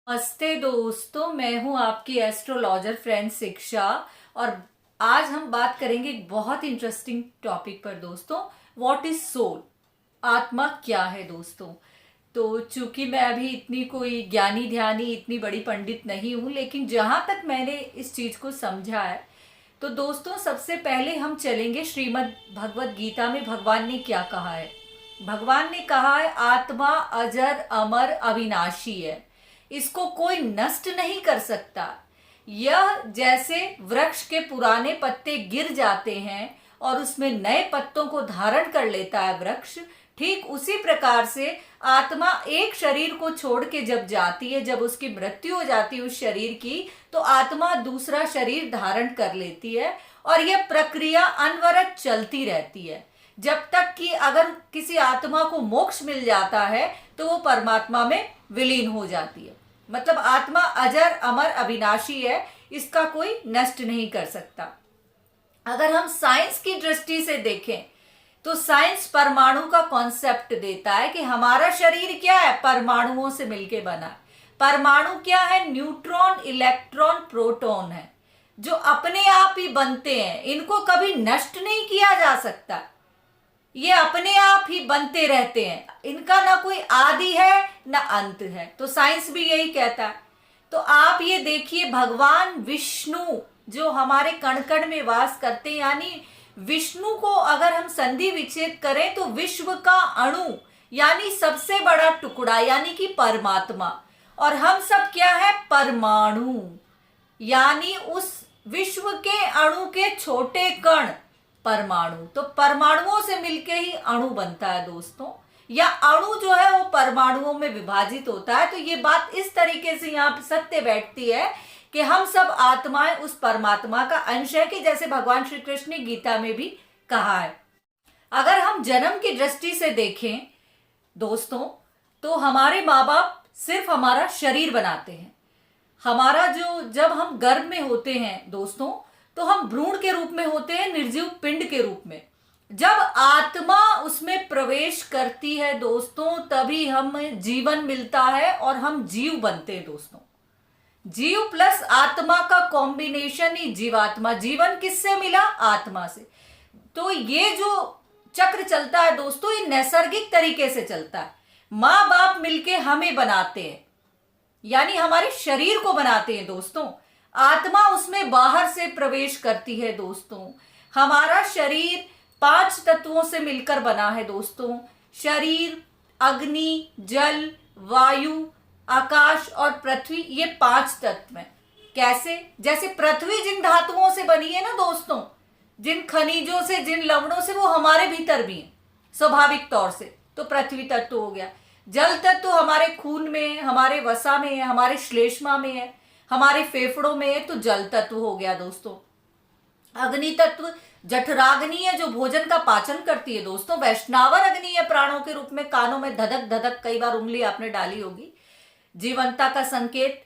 नमस्ते दोस्तों, मैं हूं आपकी एस्ट्रोलॉजर फ्रेंड शिक्षा। और आज हम बात करेंगे एक बहुत इंटरेस्टिंग टॉपिक पर दोस्तों। What is soul? आत्मा क्या है दोस्तों? तो चूंकि मैं अभी इतनी कोई ज्ञानी ध्यानी इतनी बड़ी पंडित नहीं हूं, लेकिन जहां तक मैंने इस चीज को समझा है, तो दोस्तों सबसे पहले हम चलेंगे श्रीमद् भगवत गीता में भगवान ने क्या कहा है। भगवान ने कहा है आत्मा अजर अमर अविनाशी है, इसको कोई नष्ट नहीं कर सकता। यह जैसे वृक्ष के पुराने पत्ते गिर जाते हैं और उसमें नए पत्तों को धारण कर लेता है वृक्ष, ठीक उसी प्रकार से आत्मा एक शरीर को छोड़ के जब जाती है, जब उसकी मृत्यु हो जाती है उस शरीर की, तो आत्मा दूसरा शरीर धारण कर लेती है। और यह प्रक्रिया अनवरत चलती रहती है जब तक कि अगर किसी आत्मा को मोक्ष मिल जाता है तो वो परमात्मा में विलीन हो जाती है। मतलब आत्मा अजर अमर अविनाशी है, इसका कोई नष्ट नहीं कर सकता। अगर हम साइंस की दृष्टि से देखें तो साइंस परमाणु का कॉन्सेप्ट देता है कि हमारा शरीर क्या है, परमाणुओं से मिलके बना है। परमाणु क्या है? न्यूट्रॉन, इलेक्ट्रॉन, प्रोटॉन है, जो अपने आप ही बनते हैं, इनको कभी नष्ट नहीं किया जा सकता। ये अपने आप ही बनते रहते हैं, इनका ना कोई आदि है ना अंत है। तो साइंस भी यही कहता है। तो आप ये देखिए, भगवान विष्णु जो हमारे कण कण में वास करते हैं, यानी विष्णु को अगर हम संधि विच्छेद करें तो विश्व का अणु यानी सबसे बड़ा टुकड़ा यानी कि परमात्मा, और हम सब क्या है? परमाणु, यानी उस विश्व के अणु के छोटे कण परमाणु। तो परमाणुओं से मिलके ही अणु बनता है दोस्तों, या अणु जो है वो परमाणुओं में विभाजित होता है। तो ये बात इस तरीके से यहाँ सत्य बैठती है कि हम सब आत्माएं उस परमात्मा का अंश है, कि जैसे भगवान श्री कृष्ण ने गीता में भी कहा है। अगर हम जन्म की दृष्टि से देखें दोस्तों, तो हमारे माँ बाप सिर्फ हमारा शरीर बनाते हैं। हमारा जो जब हम गर्भ में होते हैं दोस्तों, तो हम भ्रूण के रूप में होते हैं, निर्जीव पिंड के रूप में। जब आत्मा उसमें प्रवेश करती है दोस्तों, तभी हमें जीवन मिलता है और हम जीव बनते हैं दोस्तों। जीव प्लस आत्मा का कॉम्बिनेशन ही जीवात्मा। जीवन किससे मिला? आत्मा से। तो ये जो चक्र चलता है दोस्तों, ये नैसर्गिक तरीके से चलता है। माँ बाप मिलके हमें बनाते हैं, यानी हमारे शरीर को बनाते हैं दोस्तों। आत्मा उसमें बाहर से प्रवेश करती है दोस्तों। हमारा शरीर 5 तत्वों से मिलकर बना है दोस्तों। शरीर, अग्नि, जल, वायु, आकाश और पृथ्वी, ये 5 तत्व हैं। कैसे? जैसे पृथ्वी जिन धातुओं से बनी है ना दोस्तों, जिन खनिजों से, जिन लवणों से, वो हमारे भीतर भी है स्वाभाविक तौर से, तो पृथ्वी तत्व हो गया। जल तत्व हमारे खून में है, हमारे वसा में है, हमारे श्लेष्मा में है, हमारे फेफड़ों में है, तो जल तत्व हो गया दोस्तों। अग्नि तत्व जठराग्नि है, जो भोजन का पाचन करती है दोस्तों। वैष्णावर अग्नि है प्राणों के रूप में, कानों में धधक धधक, कई बार उंगली आपने डाली होगी, जीवंतता का संकेत।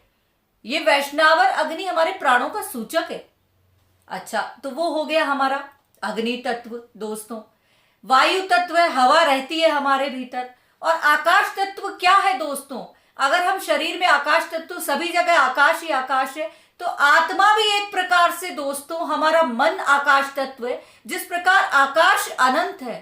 ये वैष्णावर अग्नि हमारे प्राणों का सूचक है। अच्छा, तो वो हो गया हमारा अग्नि तत्व दोस्तों। वायु तत्व है, हवा रहती है हमारे भीतर। और आकाश तत्व क्या है दोस्तों? अगर हम शरीर में आकाश तत्व, सभी जगह आकाश ही आकाश है, तो आत्मा भी एक प्रकार से दोस्तों, हमारा मन आकाश तत्व है। जिस प्रकार आकाश अनंत है,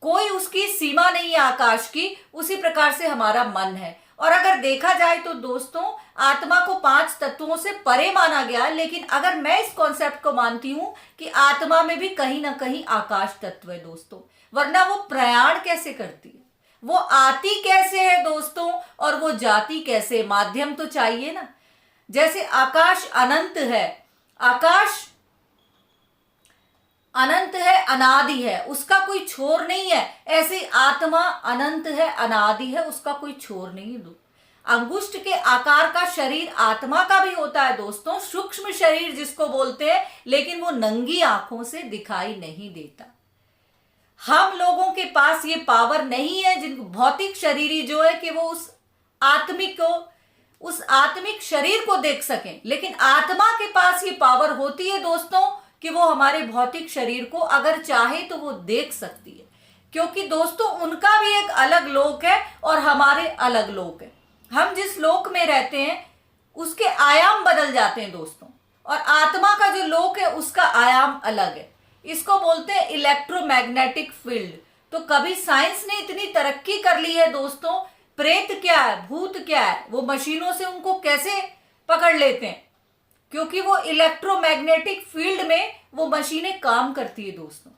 कोई उसकी सीमा नहीं है आकाश की, उसी प्रकार से हमारा मन है। और अगर देखा जाए तो दोस्तों, आत्मा को 5 तत्वों से परे माना गया, लेकिन अगर मैं इस कॉन्सेप्ट को मानती हूं कि आत्मा में भी कहीं ना कहीं आकाश तत्व है दोस्तों, वरना वो प्रयाण कैसे करती है, वो आती कैसे है दोस्तों, और वो जाती कैसे? माध्यम तो चाहिए ना। जैसे आकाश अनंत है, आकाश अनंत है, अनादि है, उसका कोई छोर नहीं है। ऐसे आत्मा अनंत है, अनादि है, उसका कोई छोर नहीं है। अंगुष्ठ के आकार का शरीर आत्मा का भी होता है दोस्तों, सूक्ष्म शरीर जिसको बोलते हैं, लेकिन वो नंगी आंखों से दिखाई नहीं देता। हम लोगों के पास ये पावर नहीं है, जिनको भौतिक शरीरी जो है, कि वो उस आत्मिक शरीर को देख सकें। लेकिन आत्मा के पास ये पावर होती है दोस्तों, कि वो हमारे भौतिक शरीर को अगर चाहे तो वो देख सकती है। क्योंकि दोस्तों उनका भी एक अलग लोक है और हमारे अलग लोक है। हम जिस लोक में रहते हैं उसके आयाम बदल जाते हैं दोस्तों, और आत्मा का जो लोक है उसका आयाम अलग है। इसको बोलते हैं इलेक्ट्रोमैग्नेटिक फील्ड। तो कभी साइंस ने इतनी तरक्की कर ली है दोस्तों, प्रेत क्या है, भूत क्या है, वो मशीनों से उनको कैसे पकड़ लेते हैं, क्योंकि वो इलेक्ट्रोमैग्नेटिक फील्ड में वो मशीनें काम करती है दोस्तों।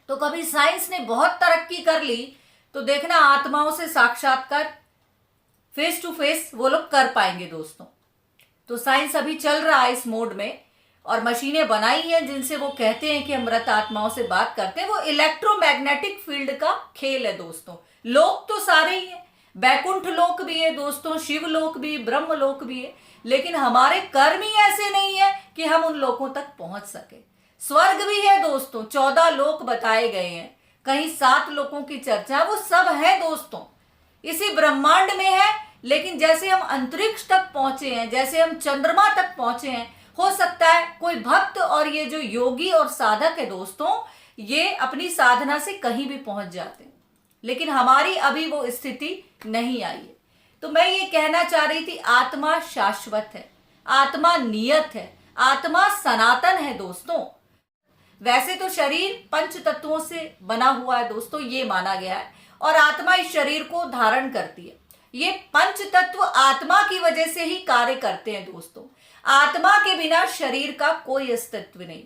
तो कभी साइंस ने बहुत तरक्की कर ली तो देखना आत्माओं से साक्षात्कार फेस टू फेस वो लोग कर पाएंगे दोस्तों। तो साइंस अभी चल रहा है इस मोड में, और मशीनें बनाई हैं जिनसे वो कहते हैं कि हम मृत आत्माओं से बात करते हैं। वो इलेक्ट्रोमैग्नेटिक फील्ड का खेल है दोस्तों। लोक तो सारे ही हैं, बैकुंठ लोक भी है दोस्तों, शिव लोक भी, ब्रह्म लोक भी है, लेकिन हमारे कर्म ही ऐसे नहीं है कि हम उन लोकों तक पहुंच सके। स्वर्ग भी है दोस्तों, 14 लोक बताए गए हैं, कहीं 7 लोकों की चर्चा, वो सब है दोस्तों, इसी ब्रह्मांड में है। लेकिन जैसे हम अंतरिक्ष तक पहुंचे हैं, जैसे हम चंद्रमा तक पहुंचे हैं, हो सकता है कोई भक्त और ये जो योगी और साधक है दोस्तों, ये अपनी साधना से कहीं भी पहुंच जाते हैं, लेकिन हमारी अभी वो स्थिति नहीं आई है। तो मैं ये कहना चाह रही थी, आत्मा शाश्वत है, आत्मा नियत है, आत्मा सनातन है दोस्तों। वैसे तो शरीर पंच तत्वों से बना हुआ है दोस्तों, ये माना गया है, और आत्मा इस शरीर को धारण करती है। ये पंच तत्व आत्मा की वजह से ही कार्य करते हैं दोस्तों। आत्मा के बिना शरीर का कोई अस्तित्व नहीं।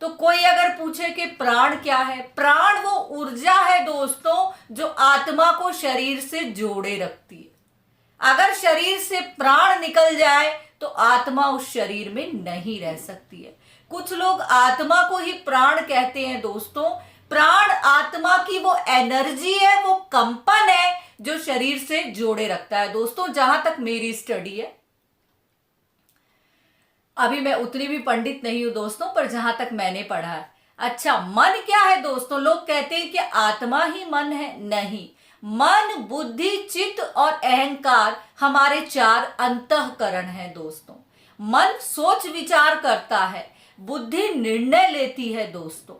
तो कोई अगर पूछे कि प्राण क्या है, प्राण वो ऊर्जा है दोस्तों जो आत्मा को शरीर से जोड़े रखती है। अगर शरीर से प्राण निकल जाए तो आत्मा उस शरीर में नहीं रह सकती है। कुछ लोग आत्मा को ही प्राण कहते हैं दोस्तों। प्राण आत्मा की वो एनर्जी है, वो कंपन है जो शरीर से जोड़े रखता है दोस्तों, जहां तक मेरी स्टडी है। अभी मैं उतनी भी पंडित नहीं हूं दोस्तों, पर जहां तक मैंने पढ़ा है। अच्छा, मन क्या है दोस्तों? लोग कहते हैं कि आत्मा ही मन है। नहीं, मन, बुद्धि, चित्त और अहंकार हमारे 4 अंतःकरण हैं दोस्तों। मन सोच विचार करता है, बुद्धि निर्णय लेती है दोस्तों,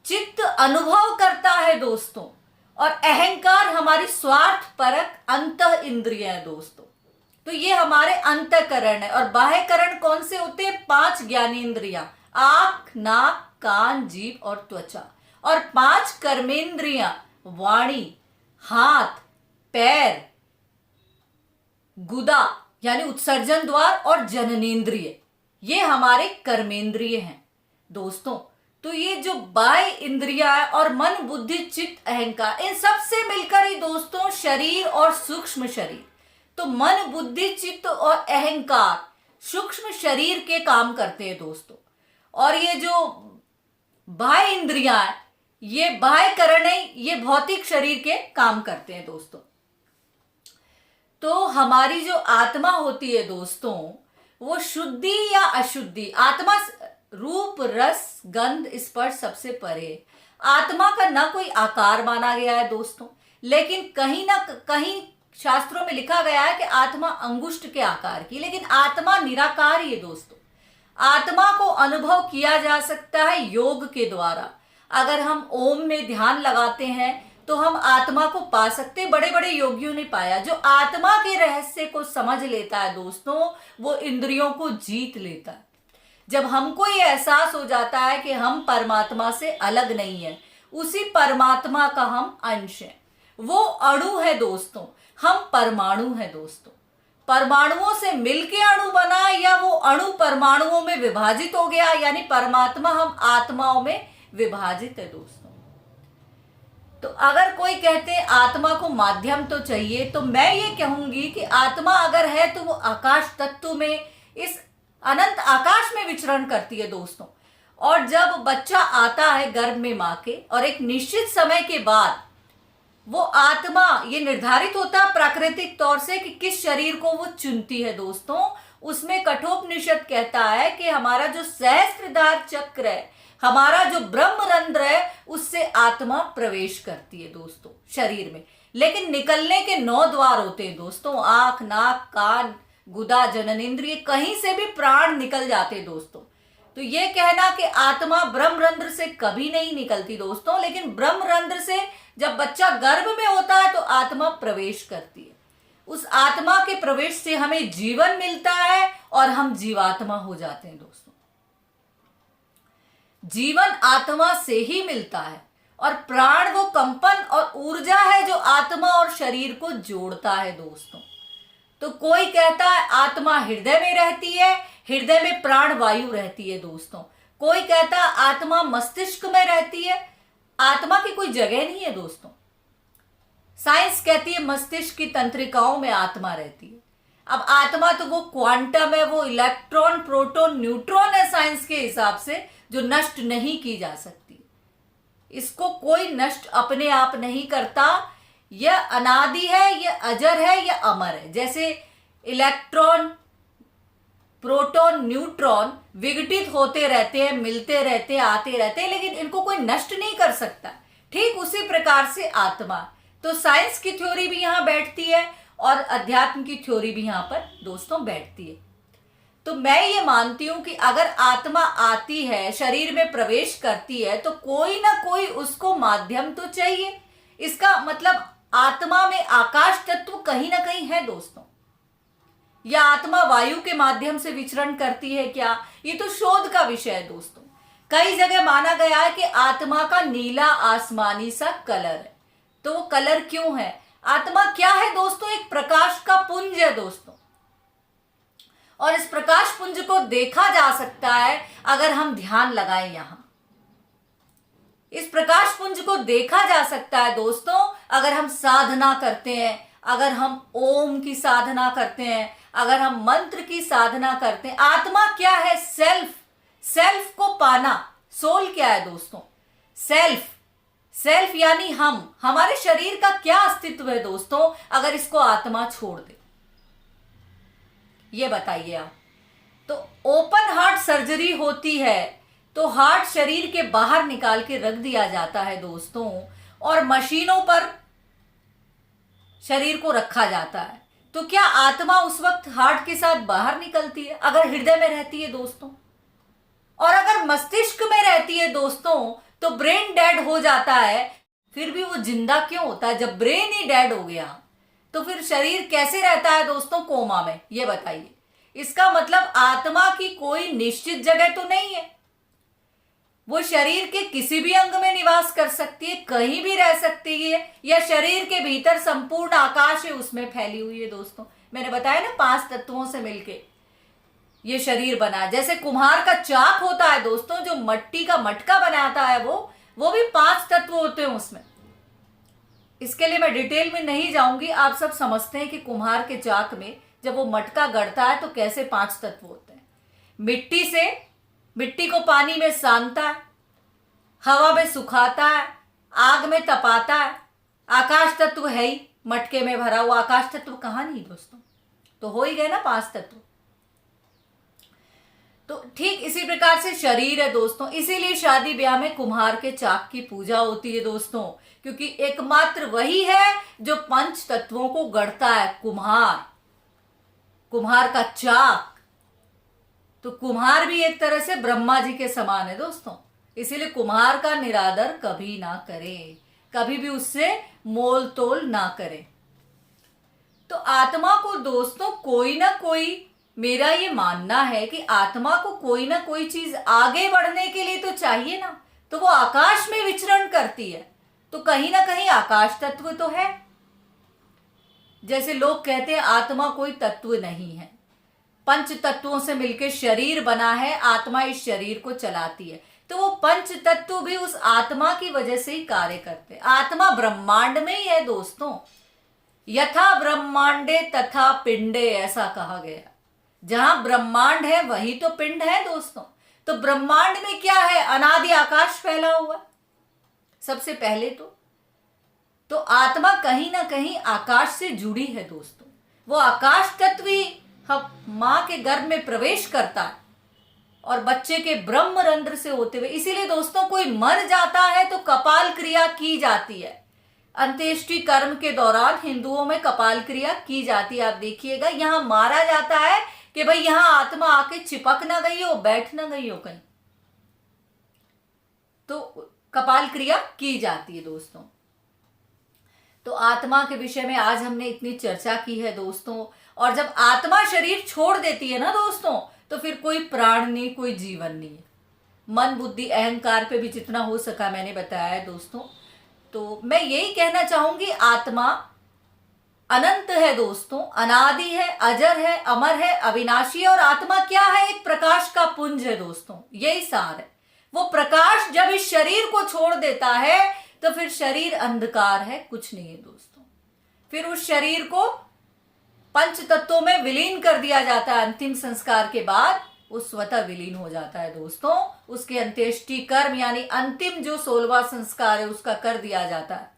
चित्त अनुभव करता है दोस्तों, और अहंकार हमारी स्वार्थ परक अंतः इंद्रिय है दोस्तों। तो ये हमारे अंतःकरण है। और बाह्यकरण कौन से होते हैं? 5 ज्ञानेंद्रियां, आंख, नाक, कान, जीभ और त्वचा, और 5 कर्मेंद्रियां, वाणी, हाथ, पैर, गुदा यानी उत्सर्जन द्वार और जननेंद्रिय, ये हमारे कर्मेंद्रिय हैं दोस्तों। तो ये जो बाह्य इंद्रिया है और मन, बुद्धि, चित्त, अहंकार, इन सब से मिलकर ही दोस्तों शरीर और सूक्ष्म शरीर। तो मन, बुद्धि, चित्त और अहंकार सूक्ष्म शरीर के काम करते हैं दोस्तों। और ये जो बाह्य इंद्रियां है, ये बाह्य करण है, ये भौतिक शरीर के काम करते हैं दोस्तों। तो हमारी जो आत्मा होती है दोस्तों, वो शुद्धि या अशुद्धि, आत्मा रूप, रस, गंध, स्पर्श सबसे परे। आत्मा का ना कोई आकार माना गया है दोस्तों, लेकिन कहीं ना कहीं शास्त्रों में लिखा गया है कि आत्मा अंगुष्ठ के आकार की, लेकिन आत्मा निराकार ही है दोस्तों। आत्मा को अनुभव किया जा सकता है योग के द्वारा। अगर हम ओम में ध्यान लगाते हैं तो हम आत्मा को पा सकते। बड़े बड़े योगियों ने पाया। जो आत्मा के रहस्य को समझ लेता है दोस्तों, वो इंद्रियों को जीत लेता है। जब हमको ये एहसास हो जाता है कि हम परमात्मा से अलग नहीं है, उसी परमात्मा का हम अंश हैं। वो अणु है दोस्तों, हम परमाणु हैं दोस्तों। परमाणुओं से मिलके अणु बना, या वो अणु परमाणुओं में विभाजित हो गया, यानी परमात्मा हम आत्माओं में विभाजित है दोस्तों। तो अगर कोई कहते हैं आत्मा को माध्यम तो चाहिए, तो मैं ये कहूंगी कि आत्मा अगर है तो वो आकाश तत्व में, इस अनंत आकाश में विचरण करती है दोस्तों। और जब बच्चा आता है गर्भ में मां के, और एक निश्चित समय के बाद वो आत्मा, ये निर्धारित होता है प्राकृतिक तौर से कि किस शरीर को वो चुनती है दोस्तों। उसमें कठोपनिषद कहता है कि हमारा जो सहस्त्रधार चक्र है, हमारा जो ब्रह्मरंध्र है, उससे आत्मा प्रवेश करती है दोस्तों शरीर में। लेकिन निकलने के 9 द्वार होते हैं दोस्तों, आंख, नाक, कान, गुदा, जननेंद्रिय, कहीं से भी प्राण निकल जाते हैं दोस्तों। तो ये कहना कि आत्मा ब्रह्मरंध्र से कभी नहीं निकलती दोस्तों, लेकिन ब्रह्मरंध्र से जब बच्चा गर्भ में होता है तो आत्मा प्रवेश करती है। उस आत्मा के प्रवेश से हमें जीवन मिलता है और हम जीवात्मा हो जाते हैं दोस्तों। जीवन आत्मा से ही मिलता है और प्राण वो कंपन और ऊर्जा है जो आत्मा और शरीर को जोड़ता है दोस्तों। तो कोई कहता है आत्मा हृदय में रहती है, हृदय में प्राण वायु रहती है दोस्तों। कोई कहता है आत्मा मस्तिष्क में रहती है, आत्मा की कोई जगह नहीं है दोस्तों। साइंस कहती है मस्तिष्क की तंत्रिकाओं में आत्मा रहती है। अब आत्मा तो वो क्वांटम है, वो इलेक्ट्रॉन प्रोटॉन न्यूट्रॉन है साइंस के हिसाब से, जो नष्ट नहीं की जा सकती। इसको कोई नष्ट अपने आप नहीं करता। यह अनादि है, यह अजर है, यह अमर है। जैसे इलेक्ट्रॉन प्रोटॉन न्यूट्रॉन विघटित होते रहते हैं, मिलते रहते हैं, आते रहते हैं, लेकिन इनको कोई नष्ट नहीं कर सकता। ठीक उसी प्रकार से आत्मा। तो साइंस की थ्योरी भी यहां बैठती है और अध्यात्म की थ्योरी भी यहां पर दोस्तों बैठती है। तो मैं ये मानती हूं कि अगर आत्मा आती है, शरीर में प्रवेश करती है, तो कोई ना कोई उसको माध्यम तो चाहिए। इसका मतलब आत्मा में आकाश तत्व कहीं ना कहीं है दोस्तों। या आत्मा वायु के माध्यम से विचरण करती है क्या, ये तो शोध का विषय है दोस्तों। कई जगह माना गया है कि आत्मा का नीला आसमानी सा कलर है। तो वो कलर क्यों है? आत्मा क्या है दोस्तों? एक प्रकाश का पुंज है दोस्तों। और इस प्रकाश पुंज को देखा जा सकता है अगर हम ध्यान लगाएं। यहां इस प्रकाश पुंज को देखा जा सकता है दोस्तों अगर हम साधना करते हैं, अगर हम ओम की साधना करते हैं, अगर हम मंत्र की साधना करते हैं। आत्मा क्या है? सेल्फ। सेल्फ को पाना। सोल क्या है दोस्तों? सेल्फ। सेल्फ यानी हम। हमारे शरीर का क्या अस्तित्व है दोस्तों अगर इसको आत्मा छोड़ दे? ये बताइए आप। तो ओपन हार्ट सर्जरी होती है तो हार्ट शरीर के बाहर निकाल के रख दिया जाता है दोस्तों, और मशीनों पर शरीर को रखा जाता है। तो क्या आत्मा उस वक्त हार्ट के साथ बाहर निकलती है अगर हृदय में रहती है दोस्तों? और अगर मस्तिष्क में रहती है दोस्तों तो ब्रेन डेड हो जाता है। फिर भी वो जिंदा क्यों होता है? जब ब्रेन ही डेड हो गया तो फिर शरीर कैसे रहता है दोस्तों कोमा में? ये बताइए। इसका मतलब आत्मा की कोई निश्चित जगह तो नहीं है। वो शरीर के किसी भी अंग में निवास कर सकती है, कहीं भी रह सकती है, या शरीर के भीतर संपूर्ण आकाश है उसमें फैली हुई है दोस्तों। मैंने बताया ना 5 तत्वों से मिलके ये शरीर बना। जैसे कुम्हार का चाक होता है दोस्तों, जो मट्टी का मटका बनाता है, वो भी 5 तत्व होते हैं उसमें। इसके लिए मैं डिटेल में नहीं जाऊंगी। आप सब समझते हैं कि कुम्हार के चाक में जब वो मटका गढ़ता है तो कैसे 5 तत्व होते हैं। मिट्टी को पानी में सानता है, हवा में सुखाता है, आग में तपाता है। आकाश तत्व है ही मटके में भरा हुआ। आकाश तत्व कहां नहीं दोस्तों? तो हो ही गए ना 5 तत्व। तो ठीक इसी प्रकार से शरीर है दोस्तों। इसीलिए शादी ब्याह में कुम्हार के चाक की पूजा होती है दोस्तों, क्योंकि एकमात्र वही है जो 5 तत्वों को गढ़ता है। कुम्हार का चाक। तो कुम्हार भी एक तरह से ब्रह्मा जी के समान है दोस्तों। इसीलिए कुम्हार का निरादर कभी ना करें, कभी भी उससे मोल तोल ना करें। तो आत्मा को दोस्तों कोई ना कोई, मेरा ये मानना है कि आत्मा को कोई ना कोई चीज आगे बढ़ने के लिए तो चाहिए ना। तो वो आकाश में विचरण करती है, तो कहीं ना कहीं आकाश तत्व तो है। जैसे लोग कहते हैं आत्मा कोई तत्व नहीं है, 5 तत्वों से मिलकर शरीर बना है, आत्मा इस शरीर को चलाती है। तो वो 5 तत्व भी उस आत्मा की वजह से ही कार्य करते हैं। आत्मा ब्रह्मांड में ही है दोस्तों। यथा ब्रह्मांडे तथा पिंडे, ऐसा कहा गया। जहां ब्रह्मांड है वही तो पिंड है दोस्तों। तो ब्रह्मांड में क्या है? अनादि आकाश फैला हुआ सबसे पहले तो आत्मा कहीं ना कहीं आकाश से जुड़ी है दोस्तों। वो आकाश तत्व ही मां के गर्भ में प्रवेश करता है और बच्चे के ब्रह्म रंध्र से होते हुए। इसीलिए दोस्तों कोई मर जाता है तो कपाल क्रिया की जाती है। अंत्येष्टि कर्म के दौरान हिंदुओं में कपाल क्रिया की जाती है। आप देखिएगा, यहां मारा जाता है कि भाई यहां आत्मा आके चिपक ना गई हो, बैठ ना गई हो कहीं, तो कपाल क्रिया की जाती है दोस्तों। तो तो आत्मा के विषय में आज हमने इतनी चर्चा की है दोस्तों। और जब आत्मा शरीर छोड़ देती है ना दोस्तों, तो फिर कोई प्राण नहीं, कोई जीवन नहीं है। मन बुद्धि अहंकार पे भी जितना हो सका मैंने बताया है दोस्तों। तो मैं यही कहना चाहूंगी, आत्मा अनंत है दोस्तों, अनादि है, अजर है, अमर है, अविनाशी है। और आत्मा क्या है? एक प्रकाश का पुंज है दोस्तों, यही सार है। वो प्रकाश जब इस शरीर को छोड़ देता है तो फिर शरीर अंधकार है, कुछ नहीं है दोस्तों। फिर उस शरीर को पंच तत्वों में विलीन कर दिया जाता है। अंतिम संस्कार के बाद वो स्वतः विलीन हो जाता है दोस्तों। उसके अंत्येष्टि कर्म यानी अंतिम जो 16वां संस्कार है उसका कर दिया जाता है।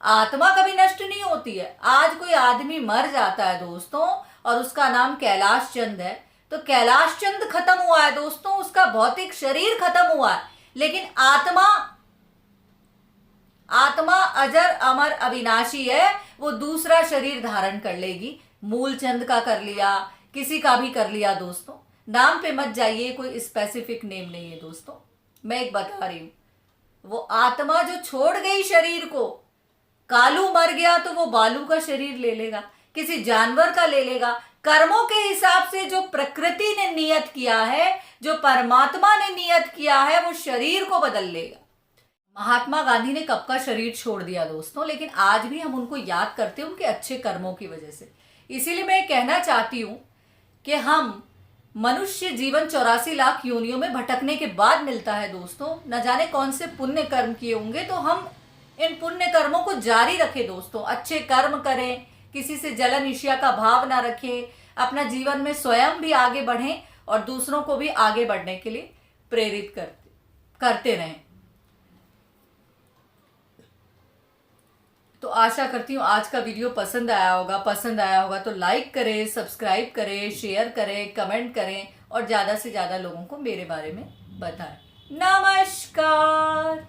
आत्मा कभी नष्ट नहीं होती है। आज कोई आदमी मर जाता है दोस्तों और उसका नाम कैलाश चंद है, तो कैलाश चंद खत्म हुआ है दोस्तों, उसका भौतिक शरीर खत्म हुआ है, लेकिन आत्मा अजर अमर अविनाशी है। वो दूसरा शरीर धारण कर लेगी। मूलचंद का कर लिया, किसी का भी कर लिया दोस्तों। नाम पे मत जाइए, कोई स्पेसिफिक नेम नहीं है दोस्तों। मैं एक बता रही हूं, वो आत्मा जो छोड़ गई शरीर को, कालू मर गया तो वो बालू का शरीर ले लेगा, किसी जानवर का ले लेगा। कर्मों के हिसाब से जो प्रकृति ने नियत किया है, जो परमात्मा ने नियत किया है, वो शरीर को बदल लेगा। महात्मा गांधी ने कब का शरीर छोड़ दिया दोस्तों, लेकिन आज भी हम उनको याद करते हैं उनके अच्छे कर्मों की वजह से। इसीलिए मैं कहना चाहती हूं कि हम मनुष्य जीवन 84 लाख योनियों में भटकने के बाद मिलता है दोस्तों। न जाने कौन से पुण्य कर्म किए होंगे, तो हम इन पुण्य कर्मों को जारी रखें दोस्तों। अच्छे कर्म करें, किसी से जलन ईर्ष्या का भाव ना रखें, अपना जीवन में स्वयं भी आगे बढ़ें और दूसरों को भी आगे बढ़ने के लिए प्रेरित करते रहें। तो आशा करती हूँ आज का वीडियो पसंद आया होगा तो लाइक करें, सब्सक्राइब करें, शेयर करें, कमेंट करें और ज़्यादा से ज़्यादा लोगों को मेरे बारे में बताएं। नमस्कार।